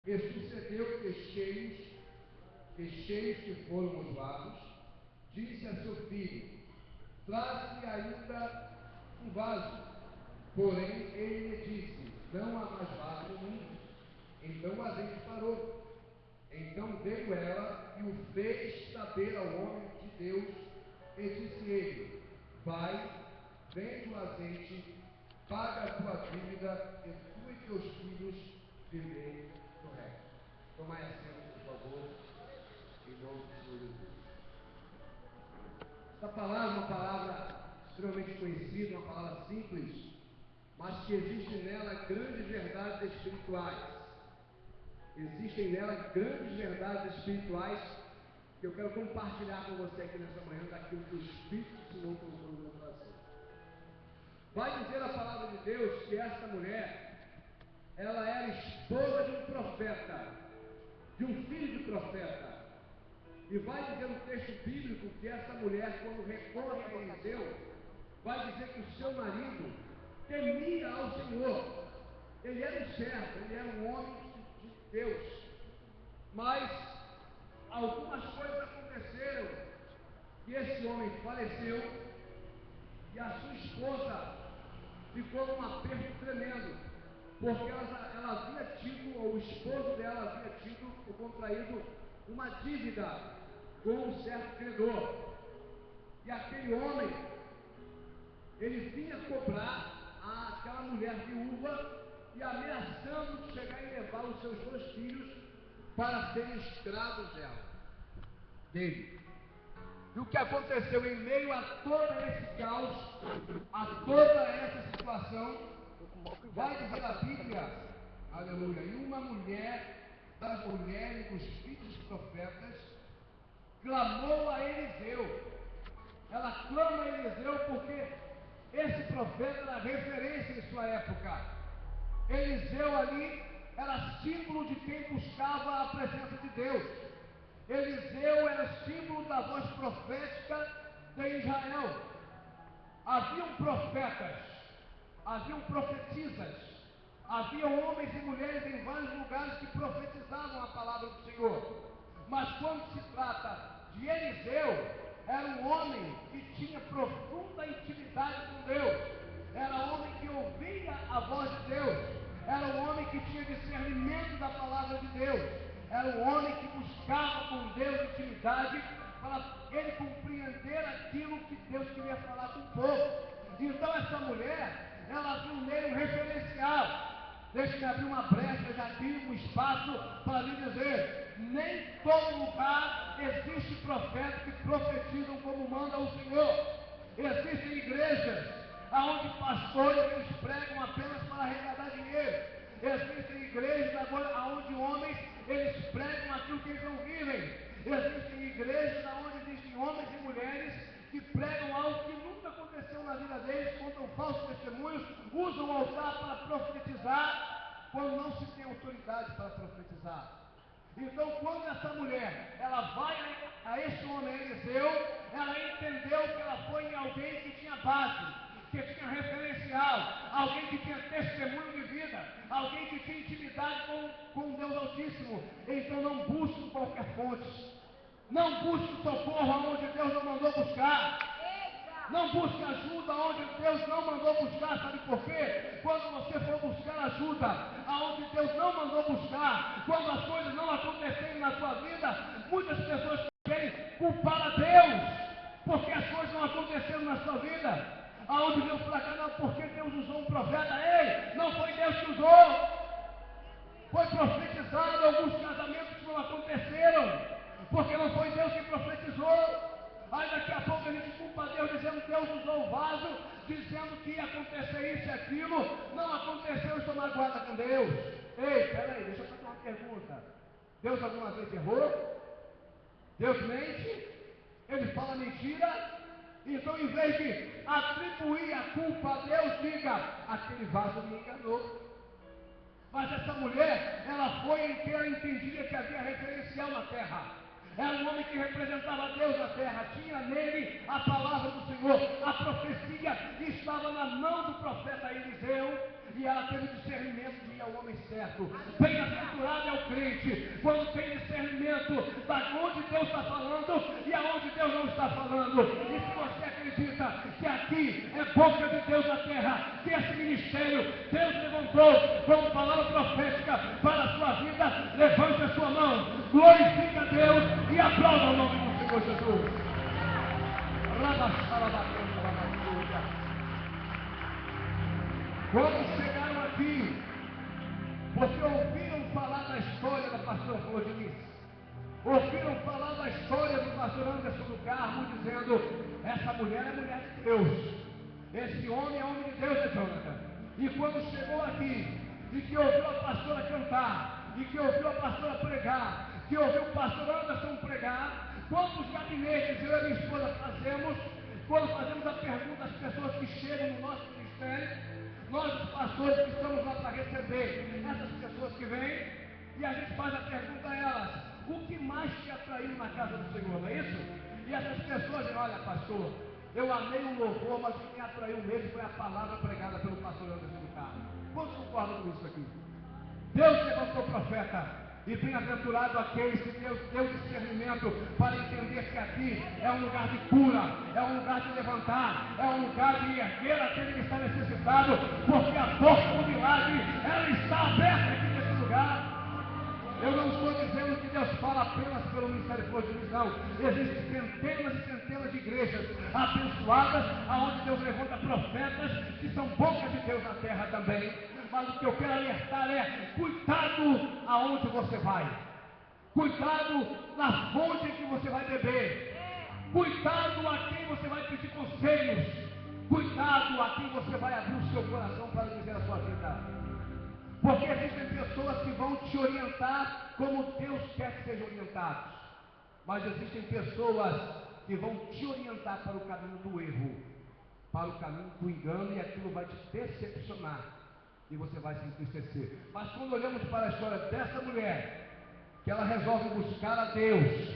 E sucedeu que cheios que foram os vasos, disse a seu filho: traz-me ainda um vaso. Porém, ele lhe disse: não há mais vaso nenhum. Então o azeite parou. Então veio ela e o fez saber ao homem de Deus, e disse ele: vai, vende o azeite, paga a tua dívida, e tu e teus filhos vivei do resto. Tomai assento, por favor, em nome do Senhor Jesus. Essa palavra é uma palavra extremamente conhecida, uma palavra simples, mas que existe nela grandes verdades espirituais. Existem nela grandes verdades espirituais que eu quero compartilhar com você aqui nessa manhã, daquilo que o Espírito do Senhor colocou no meu coração. Vai dizer a palavra de Deus que esta mulher, ela era esposa de um profeta, de um filho de profeta. E vai dizer no texto bíblico que essa mulher, quando recorre a Eliseu, vai dizer que o seu marido temia ao Senhor. Ele era um servo, ele era um homem de Deus. Mas algumas coisas aconteceram e esse homem faleceu e a sua esposa ficou num aperto tremendo, porque ela havia tido, ou o esposo dela havia tido ou contraído uma dívida com um certo credor. E aquele homem, ele vinha cobrar aquela mulher viúva e ameaçando de chegar e levar os seus 2 filhos para serem escravos dele. E o que aconteceu em meio a todo esse caos, a toda essa situação, vai dizer a Bíblia, aleluia, e uma mulher das mulheres dos filhos dos profetas clamou a Eliseu. Ela clama a Eliseu porque esse profeta era referência em sua época. Eliseu ali era símbolo de quem buscava a presença de Deus. Eliseu era símbolo da voz profética de Israel. Haviam profetas, haviam profetisas, haviam homens e mulheres em vários lugares que profetizavam a palavra do Senhor. Mas quando se trata de Eliseu, era um homem que tinha profunda intimidade com Deus, era um homem que ouvia a voz de Deus, era um homem que tinha discernimento da palavra de Deus, era um homem que buscava com Deus intimidade para ele compreender aquilo que Deus queria falar com o povo. Então essa mulher, ela viu nele um referencial. Deixe-me abrir uma brecha, já aqui um espaço para lhe dizer: nem todo lugar existe profetas que profetizam como manda o Senhor. Existem igrejas onde pastores eles pregam apenas para arrecadar dinheiro. Existem igrejas agora onde homens eles pregam aquilo que eles não vivem. Existem igrejas onde existem homens e mulheres que pregam algo que nunca aconteceu na vida deles, contam falsos testemunhos, usam o altar para profetizar, quando não se tem autoridade para profetizar. Então, quando essa mulher, ela vai a esse homem Eliseu, ela entendeu que ela foi em alguém que tinha base, que tinha referencial, alguém que tinha testemunho de vida, alguém que tinha intimidade com Deus Altíssimo. Então não busque qualquer fonte, não busque socorro onde Deus não mandou buscar, não busque ajuda onde Deus não mandou buscar. Sabe por quê? Quando você for buscar ajuda aonde Deus não mandou buscar, quando as coisas não acontecerem na sua vida, muitas pessoas querem culpar a Deus porque as coisas não aconteceram na sua vida. Aonde Deus para cá, não, porque Deus usou um profeta. Ei, não foi Deus que usou, foi profetizado alguns casamentos que não aconteceram, porque não foi Deus que profetizou. Aí daqui a pouco a gente culpa Deus, dizendo que Deus usou o vaso, dizendo que ia acontecer isso e aquilo, não aconteceu, eu estou magoada com Deus. Ei, peraí, deixa eu fazer uma pergunta. Deus alguma vez errou? Deus mente? Ele fala mentira? Então, em vez de atribuir a culpa a Deus, diga: aquele vaso me enganou. Mas essa mulher, ela foi em que ela entendia que havia referencial na terra. Era um homem que representava Deus na terra, tinha nele a palavra do Senhor, a profecia estava na mão do profeta Eliseu, e ela teve discernimento de ir ao homem certo. Bem-aventurado é o crente quando tem discernimento da onde Deus está falando e aonde Deus não está falando. E se você acredita que aqui é boca de Deus na terra, que esse ministério Deus levantou como palavra profética para a sua vida, levante a sua mão, glorifique a Deus e aplauda o nome do Senhor Jesus. Quando chegaram aqui, porque ouviram falar da história da pastora Flor de Lis, ouviram falar da história do pastor Anderson do Carmo, dizendo: essa mulher é mulher de Deus, esse homem é homem de Deus, é Jonathan. E quando chegou aqui, e que ouviu a pastora cantar, e que ouviu a pastora pregar, que ouviu o pastor Anderson pregar, quantos gabinetes eu e a minha esposa fazemos, quando fazemos a pergunta às pessoas que chegam no nosso ministério, nós os pastores que estamos lá para receber essas pessoas que vêm, e a gente faz a pergunta a elas: o que mais te atraiu na casa do Senhor, não é isso? E essas pessoas dizem: olha, pastor, eu amei o louvor, mas o que me atraiu mesmo foi a palavra pregada pelo pastor Anderson do Carmo. Quantos concordam com isso aqui? Deus levantou profeta, e bem-aventurado aqueles que Deus deu discernimento para entender que aqui é um lugar de cura, é um lugar de levantar, é um lugar de erguer aquele que está necessitado, porque a porta do milagre, ela está aberta aqui nesse lugar. Eu não estou dizendo que Deus fala apenas pelo Ministério Flor de Lis, não. Existem centenas e centenas de igrejas abençoadas, aonde Deus levanta profetas que são bocas de Deus na terra também. Mas o que eu quero alertar é: cuidado aonde você vai, cuidado na fonte que você vai beber, cuidado a quem você vai pedir conselhos, cuidado a quem você vai abrir o seu coração para dizer a sua vida. Porque existem pessoas que vão te orientar como Deus quer que sejam orientados, mas existem pessoas que vão te orientar para o caminho do erro, para o caminho do engano, e aquilo vai te decepcionar e você vai se entristecer. Mas quando olhamos para a história dessa mulher, que ela resolve buscar a Deus,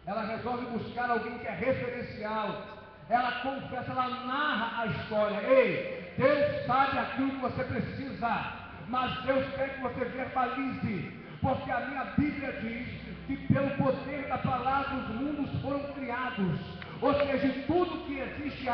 ela resolve buscar alguém que é referencial, ela confessa, ela narra a história. Ei, Deus sabe aquilo que você precisa, mas Deus quer que você verbalize, porque a minha Bíblia diz que pelo poder da palavra os mundos foram criados, ou seja, tudo que existe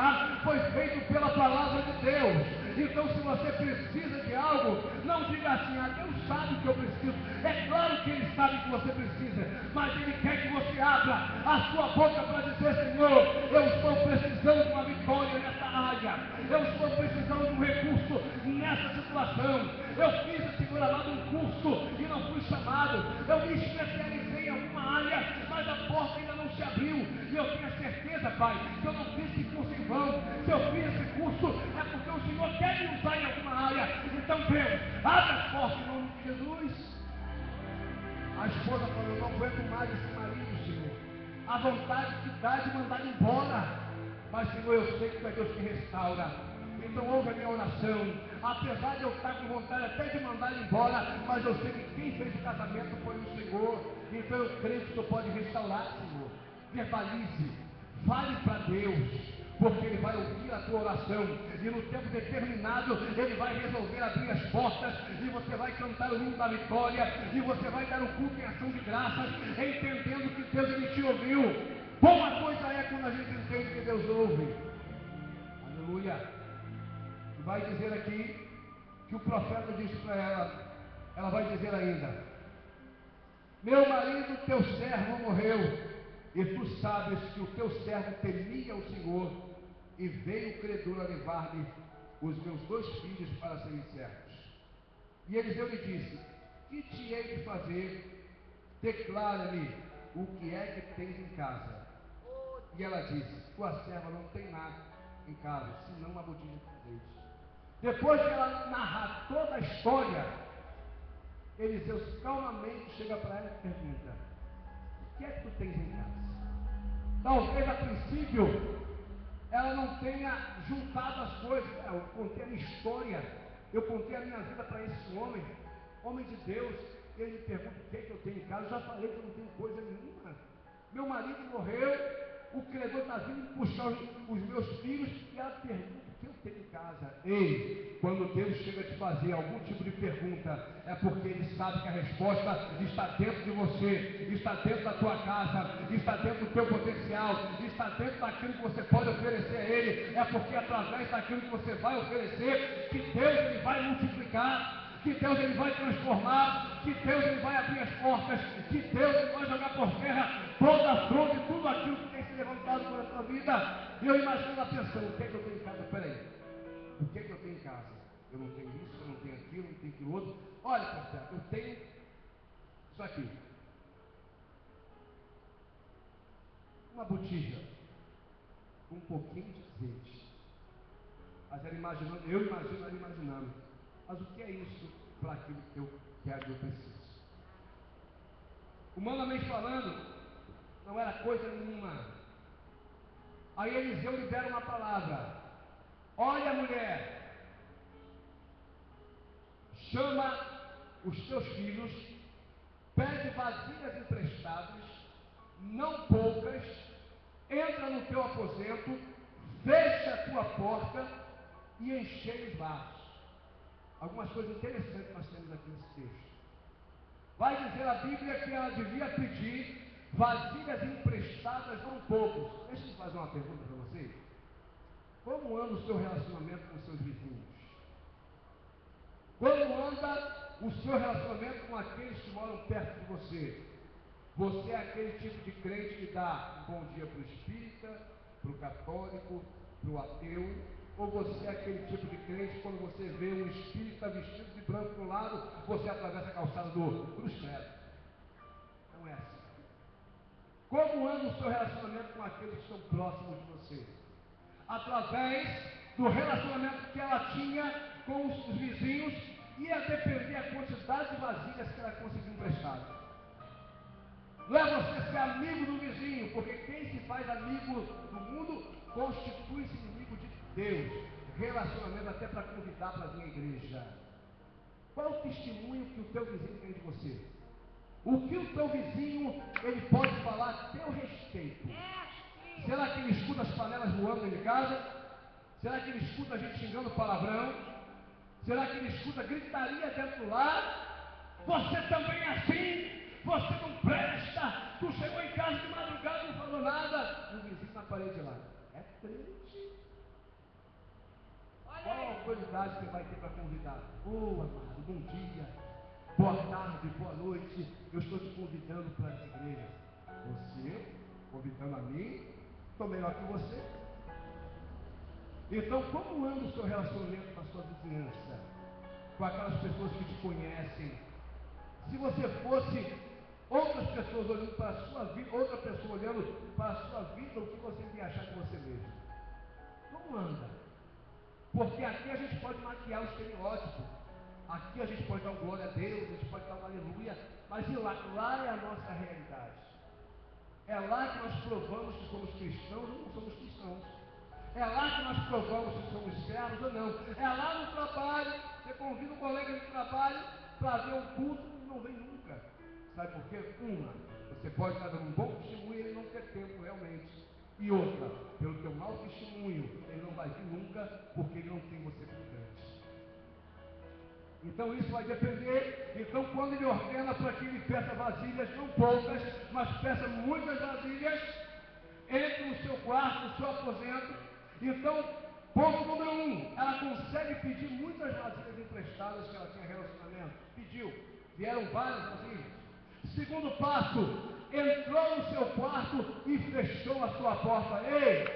foi feito pela palavra de Deus. Então, se você precisa de algo, não diga assim: ah, Deus sabe o que eu preciso. É claro que Ele sabe o que você precisa, mas Ele quer que você abra a sua boca para dizer: Senhor, eu estou precisando de uma vitória nessa área, eu estou precisando de um recurso nessa situação. Eu fiz, Senhor amado, um curso e não fui chamado, eu me especializei em alguma área, mas a porta ainda não se abriu, e eu tenho a certeza, Pai, que eu não fiz esse curso em vão. Se eu fiz esse curso, é porque o Senhor quer me usar em alguma área. Então, Deus, abre as portas em nome de Jesus. A esposa falou: eu não aguento mais esse marido, Senhor. A vontade que dá de mandar embora, mas, Senhor, eu sei que Tu é Deus que restaura. Então ouve a minha oração. Apesar de eu estar com vontade até de mandar ele embora, mas eu sei que quem fez o casamento foi o Senhor. Então eu creio que Tu pode restaurar, Senhor. Verbalize, fale para Deus, porque Ele vai ouvir a tua oração, e no tempo determinado Ele vai resolver abrir as portas, e você vai cantar o hino da vitória, e você vai dar o culto em ação de graças, entendendo que Deus Ele te ouviu. Boa coisa é quando a gente entende que Deus ouve. Aleluia. E vai dizer aqui que o profeta disse para ela vai dizer ainda: meu marido, teu servo, morreu, e tu sabes que o teu servo temia o Senhor, e veio o credor a levar-me os meus 2 filhos para serem servos. E Eliseu lhe disse: que te hei de fazer? Declara-me o que é que tens em casa. E ela disse: tua serva não tem nada em casa, senão uma botija de azeite. Depois de ela narrar toda a história, Eliseu calmamente chega para ela e pergunta: o que é que tu tens em casa? Talvez a princípio ela não tenha juntado as coisas. Eu contei a minha história, eu contei a minha vida para esse homem de Deus. Ele me pergunta: o que é que eu tenho em casa? Eu já falei que eu não tenho coisa nenhuma. Meu marido morreu, o credor está vindo buscar os meus filhos, e ela pergunta: o que eu tenho em casa? Ei, quando Deus chega a te fazer algum tipo de pergunta, é porque Ele sabe que a resposta está dentro de você, está dentro da tua casa, está dentro do teu potencial, está dentro daquilo que você pode oferecer a Ele. É porque através daquilo que você vai oferecer, que Deus Ele vai multiplicar, que Deus Ele vai transformar, que Deus Ele vai abrir as portas, que Deus Ele vai jogar por terra toda a fronte, tudo aquilo que tem se levantado por a tua vida. E eu imagino a pessoa, o que é que eu tenho em casa? Peraí, o que é que eu tenho em casa? Eu não tenho isso, eu não tenho aquilo, não tenho aquilo outro. Olha, pastor, eu tenho isso aqui. Uma botija com um pouquinho de azeite. Mas ela imaginando, eu imagino ela imaginando. Mas o que é isso para aquilo que eu quero e eu preciso? Humanamente falando, não era coisa nenhuma. Aí Eliseu libera uma palavra. Olha, mulher, chama os teus filhos, pede vasilhas emprestadas, não poucas, entra no teu aposento, fecha a tua porta e enchei os vasos. Algumas coisas interessantes nós temos aqui nesse texto. Vai dizer a Bíblia que ela devia pedir vasilhas emprestadas, não poucos. Deixa eu fazer uma pergunta para vocês. Como anda o seu relacionamento com os seus vizinhos? Como anda o seu relacionamento com aqueles que moram perto de você? Você é aquele tipo de crente que dá um bom dia para o espírita, para o católico, para o ateu? Ou você é aquele tipo de crente que quando você vê um espírita vestido de branco do lado, você atravessa a calçada do Cruz Credo? Não é assim. Como anda o seu relacionamento com aqueles que estão próximos de você? Através do relacionamento que ela tinha com os vizinhos, ia depender a quantidade de vasilhas que ela conseguiu emprestar. Não é você ser amigo do vizinho, porque quem se faz amigo do mundo constitui-se inimigo de Deus. Relacionamento até para convidar para vir à igreja. Qual o testemunho que o teu vizinho tem de você? O que o teu vizinho ele pode falar a teu respeito? Será que ele escuta as panelas voando dentro de casa? Será que ele escuta a gente xingando palavrão? Será que ele escuta gritaria dentro do lar? Você também é assim? Você não presta? Tu chegou em casa de madrugada e não falou nada? E o vizinho na parede lá. É triste. Qual a autoridade que você vai ter para convidar? Amado, bom dia, boa tarde, boa noite. Eu estou te convidando para essa igreja. Você, convidando a mim, estou melhor que você. Então, como anda o seu relacionamento com a sua vizinhança? Com aquelas pessoas que te conhecem? Se você fosse outras pessoas olhando para a sua vida, outra pessoa olhando para a sua vida, o que você iria achar de você mesmo? Como anda? Porque aqui a gente pode maquiar o estereótipo. Aqui a gente pode dar um glória a Deus, a gente pode dar um aleluia, mas e lá? Lá é a nossa realidade. É lá que nós provamos que somos cristãos ou não somos cristãos. É lá que nós provamos se somos servos ou não. É lá no trabalho. Você convida um colega de trabalho para ver um culto e não vem nunca. Sabe por quê? Uma, você pode estar dando um bom testemunho e ele não ter tempo realmente. E outra, pelo teu mau testemunho, ele não vai vir nunca porque ele não tem você por frente. Então isso vai depender. Então quando ele ordena para que ele peça vasilhas, não poucas, mas peça muitas vasilhas, entre no seu quarto, no seu aposento. Então, ponto número 1, ela consegue pedir muitas vasilhas emprestadas que ela tinha relacionamento. Pediu, vieram várias vasilhas. Segundo passo, entrou no seu quarto e fechou a sua porta. Ei,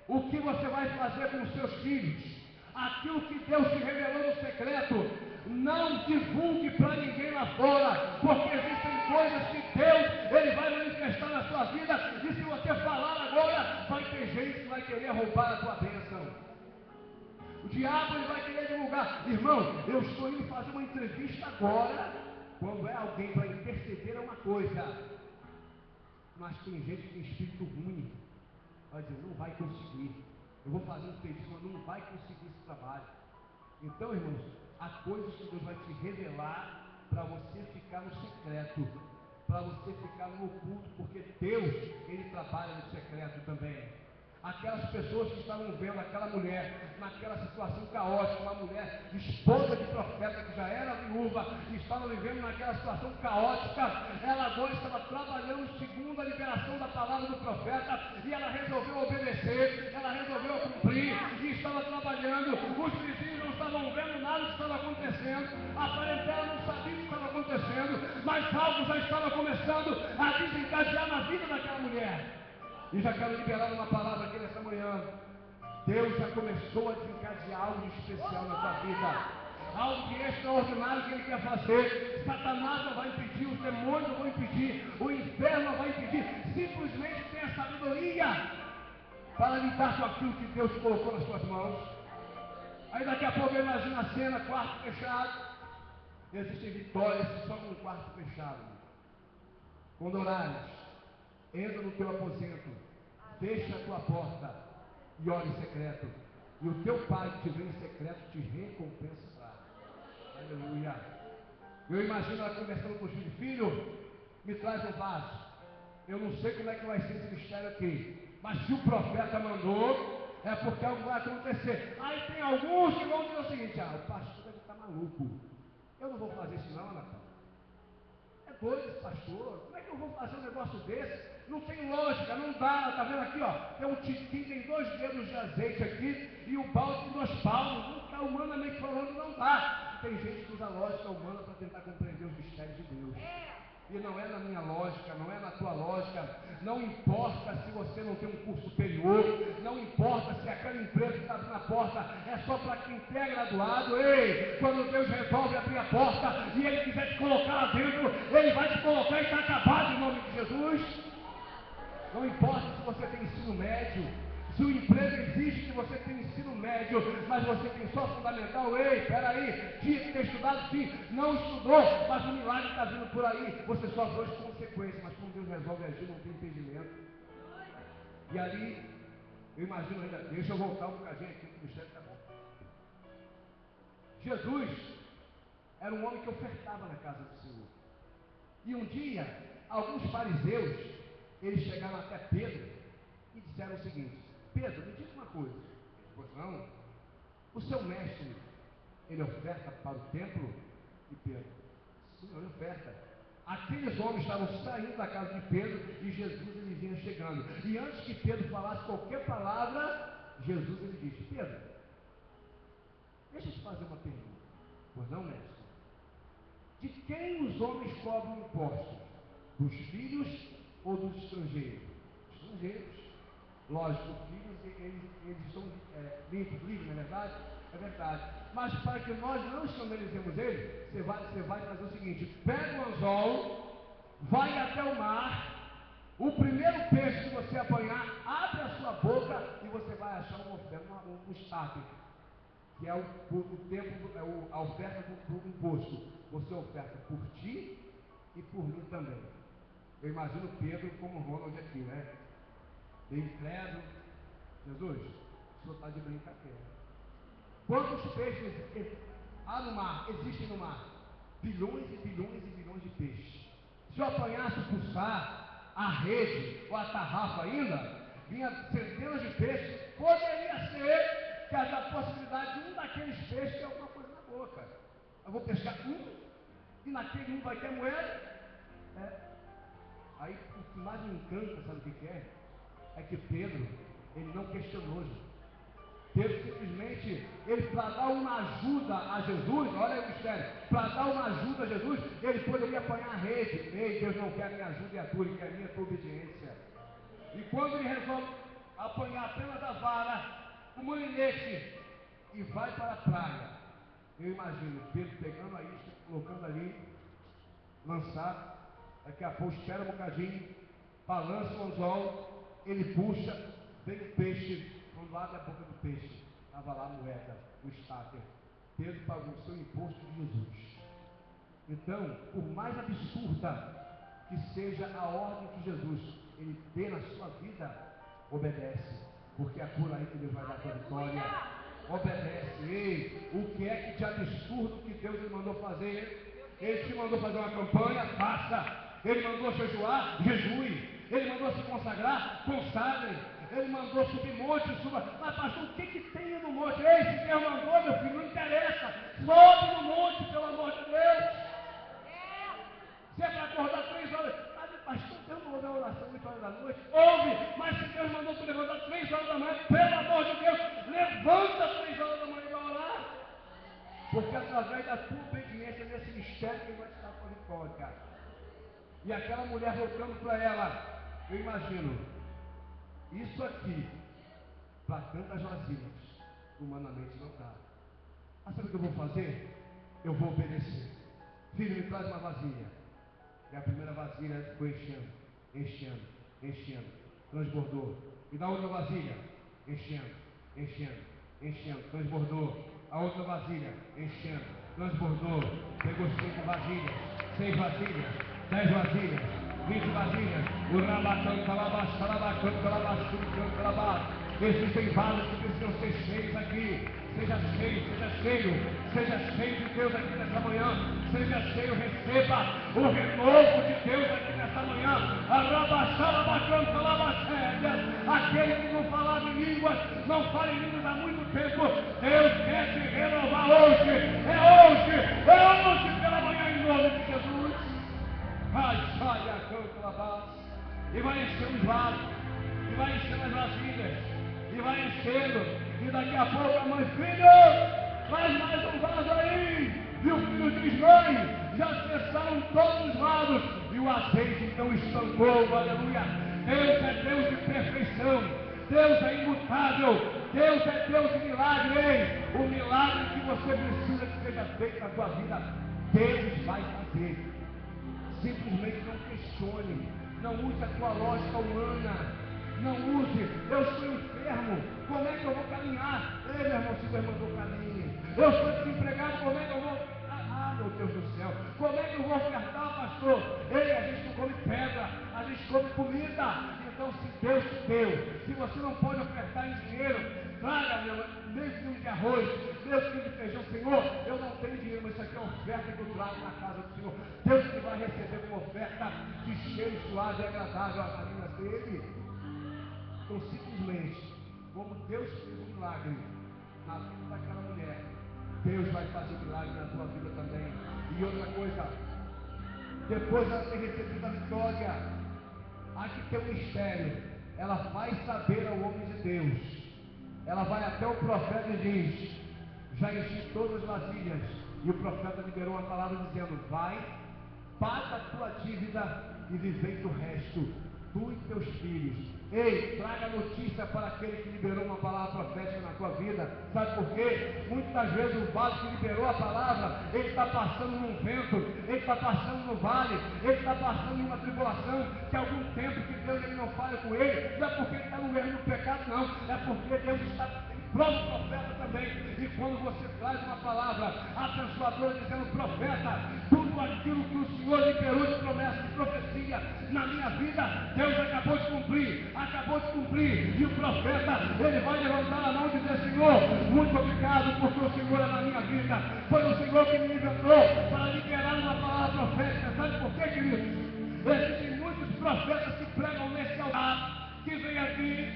o que você vai fazer com os seus filhos? Aquilo que Deus te revelou no secreto, não divulgue para ninguém lá fora, porque existem coisas que Deus ele vai manifestar na sua vida, e se você falar agora, vai ter gente que vai querer roubar a tua bênção. O diabo ele vai querer divulgar. Irmão, eu estou indo fazer uma entrevista agora. Quando é alguém para interceder é uma coisa, mas tem gente que tem espírito ruim, vai dizer, não vai conseguir. Eu vou fazer um pedido, mas não vai conseguir esse trabalho. Então, irmãos, há coisas que Deus vai te revelar para você ficar no secreto, para você ficar no oculto, porque Deus, Ele trabalha no secreto também. aquelas pessoas que estavam vendo aquela mulher naquela situação caótica, uma mulher esposa de profeta que já era viúva e estava vivendo naquela situação caótica, ela agora estava trabalhando segundo a liberação da palavra do profeta e ela resolveu obedecer, ela resolveu cumprir e estava trabalhando. Os vizinhos não estavam vendo nada que estava acontecendo, a parentela não sabia o que estava acontecendo, mas algo já estava começando a desencadear na vida daquela mulher. E já quero liberar uma palavra aqui nessa manhã. Deus já começou a desencadear algo de especial na tua vida, algo de extraordinário que Ele quer fazer. Satanás não vai impedir, os demônios não vão impedir, o inferno não vai impedir. Simplesmente tenha sabedoria para lidar com aquilo que Deus colocou nas suas mãos. Aí daqui a pouco eu imagino a cena, quarto fechado. Existem vitórias só com o quarto fechado. Quando orares, entra no teu aposento, fecha a tua porta e ora em secreto. E o teu pai que te vê em secreto te recompensará. Aleluia. Eu imagino ela conversando com o filho: filho, me traz um vaso. Eu não sei como é que vai ser esse mistério aqui, mas se o profeta mandou, é porque algo vai acontecer. Aí tem alguns que vão dizer o seguinte: o pastor deve estar maluco. Eu não vou fazer isso não, Natal. É doido esse pastor. Como é que eu vou fazer um negócio desse? Não tem lógica, não dá. Está vendo aqui, ó? Tem um tiquinho, tem 2 dedos de azeite aqui e o balde tem 2 palmos. Não está humanamente falando, não dá. E tem gente que usa a lógica humana para tentar compreender os mistérios de Deus. E não é na minha lógica, não é na tua lógica. Não importa se você não tem um curso superior, não importa se aquela empresa que está abrindo a porta é só para quem é graduado. Ei, quando Deus resolve abrir a porta e Ele quiser te colocar lá dentro, Ele vai te colocar e está acabado em nome de Jesus. Não importa se você tem ensino médio, se o emprego exige que você tenha ensino médio, mas você tem só fundamental. Ei, peraí, tinha que ter estudado sim, não estudou, mas o milagre está vindo por aí. Você sofre hoje consequências, mas quando Deus resolve agir, não tem impedimento. E ali, eu imagino ainda, deixa eu voltar um bocadinho aqui, que o mistério está bom. Jesus era um homem que ofertava na casa do Senhor. E um dia, alguns fariseus, eles chegaram até Pedro e disseram o seguinte: Pedro, me diz uma coisa. Pois não, o seu mestre, ele oferta para o templo? E Pedro: sim, ele oferta. Aqueles homens estavam saindo da casa de Pedro e Jesus ele vinha chegando. E antes que Pedro falasse qualquer palavra, Jesus ele disse: Pedro, deixa eu te fazer uma pergunta. Pois não, mestre? De quem os homens cobram impostos? Dos filhos ou dos estrangeiros? Estrangeiros. Lógico, os filhos eles estão livres, não é verdade? É verdade. Mas para que nós não escandalizemos ele, você vai fazer o seguinte: pega o anzol, vai até o mar, o primeiro peixe que você apanhar, abre a sua boca e você vai achar um estáter, que é a oferta do imposto. Você oferta por ti e por mim também. Eu imagino Pedro como Ronald aqui, né? Bem incrédulo. Jesus, o senhor está de brincadeira. Quantos peixes há no mar, existem no mar? Bilhões e bilhões e bilhões de peixes. Se eu apanhasse o pulsar, a rede ou a tarrafa ainda, vinha centenas de peixes. Poderia ser que haja a possibilidade de um daqueles peixes ter alguma coisa na boca. Eu vou pescar um e naquele um vai ter moeda. Aí o que mais me encanta, sabe o que é? É que Pedro, ele não questionou. Pedro simplesmente, ele para dar uma ajuda a Jesus, olha aí o mistério, para dar uma ajuda a Jesus, ele poderia apanhar a rede. Ei, Deus não quer a minha ajuda e a tua, ele quer a minha tua obediência. E quando ele resolve apanhar apenas a vara, o molinete, e vai para a praia, eu imagino Pedro pegando a isca, colocando ali, lançar, daqui a pouco espera um bocadinho, balança o anzol, ele puxa, vem o peixe, quando abre a boca do peixe, estava lá a moeda, o estáter. Pedro pagou o seu imposto de Jesus. Então, por mais absurda que seja a ordem que Jesus ele dê na sua vida, obedece, porque é por aí que Deus vai dar a tua vitória. Obedece. Ei, o que é que de absurdo que Deus lhe mandou fazer? Ele te mandou fazer uma campanha? Faça. Ele mandou jejuar? Jejue. Ele mandou se consagrar? Consagre. Ele mandou subir monte, suba. Mas pastor, o que tem no monte? Ei, se Deus mandou, meu filho, não interessa. Sobe no monte, pelo amor de Deus. Se é para acordar 3 horas, pastor, Deus não ouve a oração 8 horas da noite. Ouve, mas se Deus mandou tu levantar 3 horas da manhã, pelo amor de Deus, levanta 3 horas da manhã e vai orar. Porque através da tua obediência nesse mistério que vai te dar a vitória, cara. E aquela mulher voltando para ela, eu imagino, isso aqui, para tantas vasilhas, humanamente não dá. Mas sabe o que eu vou fazer? Eu vou obedecer. Filho, me traz uma vasilha. E a primeira vasilha foi enchendo, transbordou. E da outra vasilha, enchendo, transbordou. A outra vasilha, enchendo, transbordou. Pegou 5 vasilhas, 6 vasilhas, 10 vasilhas, 20 vasilhas. O rabatão, calabás. Existem vasos que precisam ser cheios aqui. Seja cheio de Deus aqui nessa manhã. Seja cheio, receba o renovo de Deus aqui nessa manhã. Aquele que não falava em línguas, não fala em línguas há muito tempo. Deus quer te renovar hoje. É hoje pela manhã, em nome de Jesus. E vai encher os vasos, e vai encher as vasilhas, e vai enchendo. E daqui a pouco a mãe, filho, traz mais um vaso aí. E o filho diz, mãe, já cessaram todos os vasos. E o azeite então estancou, aleluia. Deus é Deus de perfeição. Deus é imutável. Deus é Deus de milagre. Ei, o milagre que você precisa que seja feito na tua vida, Deus vai fazer. Simplesmente não questione. Não use a tua lógica humana. Não use, eu estou enfermo, como é que eu vou caminhar? Ei, meu irmão, se meu irmão não caminhe. Eu estou desempregado, como é que eu vou? Meu Deus do céu, como é que eu vou ofertar, pastor? Ei, a gente não come pedra, a gente come comida. Então, se Deus te deu, se você não pode ofertar em dinheiro, traga meio quilo de arroz, meio quilo de feijão. Senhor, eu não tenho dinheiro, mas isso aqui é uma oferta que eu trago na casa do Senhor. Deus te vai receber uma oferta de cheiro suave e agradável às narinas dele. Então, simplesmente, como Deus fez um milagre na vida daquela mulher, Deus vai fazer milagre na tua vida também. E outra coisa, depois dela ter recebido a vitória, aqui tem um mistério. Ela vai saber ao homem de Deus. Ela vai até o profeta e diz, já enchi todas as vasilhas. E o profeta liberou uma palavra dizendo, vai, paga a tua dívida e vivei do resto, tu e teus filhos. Ei, traga notícia para aquele que liberou uma palavra profética na tua vida. Sabe por quê? Muitas vezes o vaso que liberou a palavra, ele está passando num vento, ele está passando no vale, ele está passando em uma tribulação, que há algum tempo que Deus ele não fala com ele, não é porque ele está no erro do pecado, não, é porque Deus está próprio profeta também. E quando você traz uma palavra abençoadora dizendo, profeta, tudo aquilo que o Senhor liberou de promessa e profecia na minha vida, Deus acabou de cumprir. E o profeta, ele vai levantar a mão e dizer, Senhor, muito obrigado porque o Senhor é na minha vida. Foi o Senhor que me libertou para liberar uma palavra profética. Sabe por quê, queridos? Existem muitos profetas que pregam nesse altar, que vêm aqui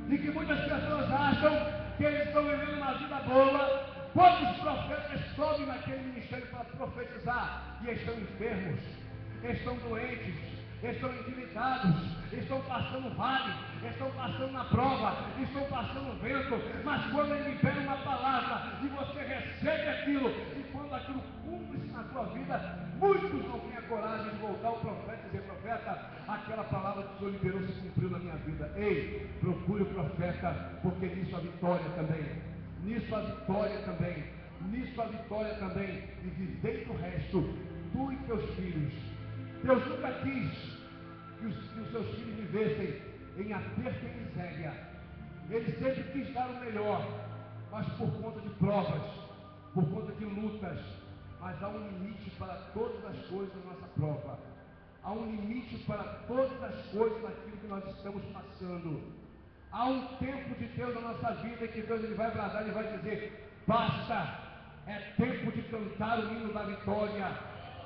e que muitas pessoas acham que eles estão vivendo uma vida boa. Quantos profetas sobem naquele ministério para profetizar e estão enfermos, estão doentes, estão endividados, estão passando vale, estão passando na prova, estão passando vento, mas quando ele libera uma palavra e você recebe aquilo, e quando aquilo cumpre-se na tua vida, muitos não têm a coragem de voltar ao profeta e dizer, profeta, aquela palavra que o Senhor liberou se cumpriu na minha vida. Ei, procure o profeta, porque nisso a vitória também, e vivei do resto, tu e teus filhos. Deus nunca quis que os seus filhos vivessem em aperto e miséria. Ele sempre quis dar o melhor, mas por conta de provas, por conta de lutas. Mas há um limite para todas as coisas da nossa prova. Há um limite para todas as coisas daquilo que nós estamos passando. Há um tempo de Deus na nossa vida que Deus ele vai bradar, ele vai dizer, basta, é tempo de cantar o hino da vitória.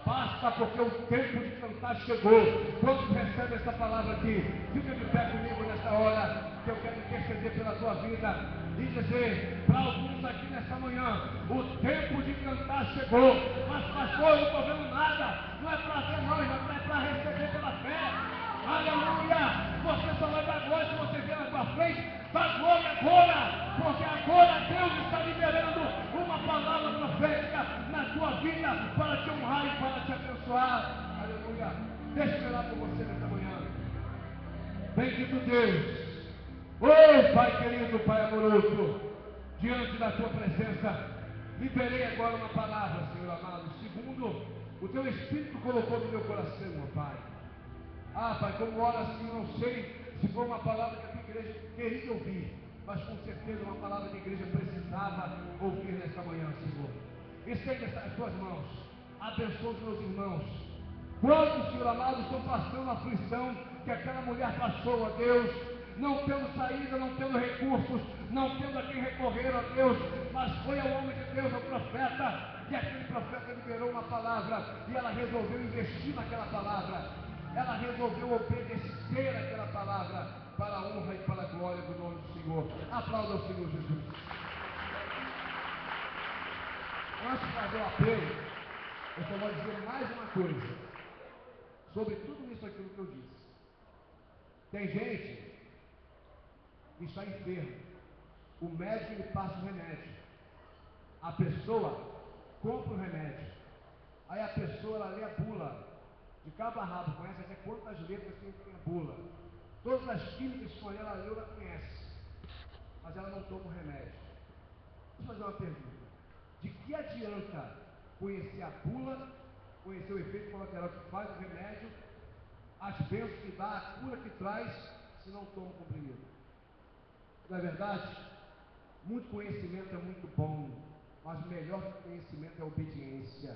Basta, porque o tempo de cantar chegou. Quando recebe essa palavra aqui, fica de pé comigo nessa hora, que eu quero interceder pela tua vida e dizer para alguns aqui nessa manhã: o tempo de cantar chegou. Mas pastor, eu não estou vendo nada. Não é para ver não, irmão, é para receber pela fé. Aleluia! Você só vai dar glória se você vier na tua frente. Dá glória agora, porque agora Deus está liberando uma palavra profética na tua vida para te honrar e para te abençoar. Aleluia! Deixa eu orar por você nessa manhã. Bendito Deus. Oh, Pai querido, Pai amoroso, diante da tua presença, liberei agora uma palavra, Senhor amado, segundo o teu Espírito colocou no meu coração, meu Pai. Ah, Pai, como ora assim, eu não sei se foi uma palavra que a tua igreja queria ouvir, mas com certeza uma palavra que a igreja precisava ouvir nesta manhã, Senhor. Estende as tuas mãos, abençoa os meus irmãos. Quantos, Senhor amado, estão passando a aflição que aquela mulher passou, ó Deus, não tendo saída, não tendo recursos, não tendo a quem recorrer, ó Deus, mas foi ao homem de Deus, ao profeta, e aquele profeta liberou uma palavra, e ela resolveu investir naquela palavra. Ela resolveu obedecer aquela palavra para a honra e para a glória do nome do Senhor. Aplauda o Senhor Jesus. Antes de fazer o apelo, eu só vou dizer mais uma coisa sobre tudo isso aquilo que eu disse. Tem gente que está enfermo, o médico lhe passa o remédio, a pessoa compra o remédio, aí a pessoa ela lê a bula de cabo a rabo, conhece até quantas letras tem a bula, todas as químicas que ela leu, ela conhece, mas ela não toma o remédio. Deixa eu fazer uma pergunta: de que adianta conhecer a bula, conhecer o efeito colateral que faz o remédio, as bênçãos que dá, a cura que traz, se não toma o comprimido? Na verdade, muito conhecimento é muito bom, mas o melhor conhecimento é a obediência.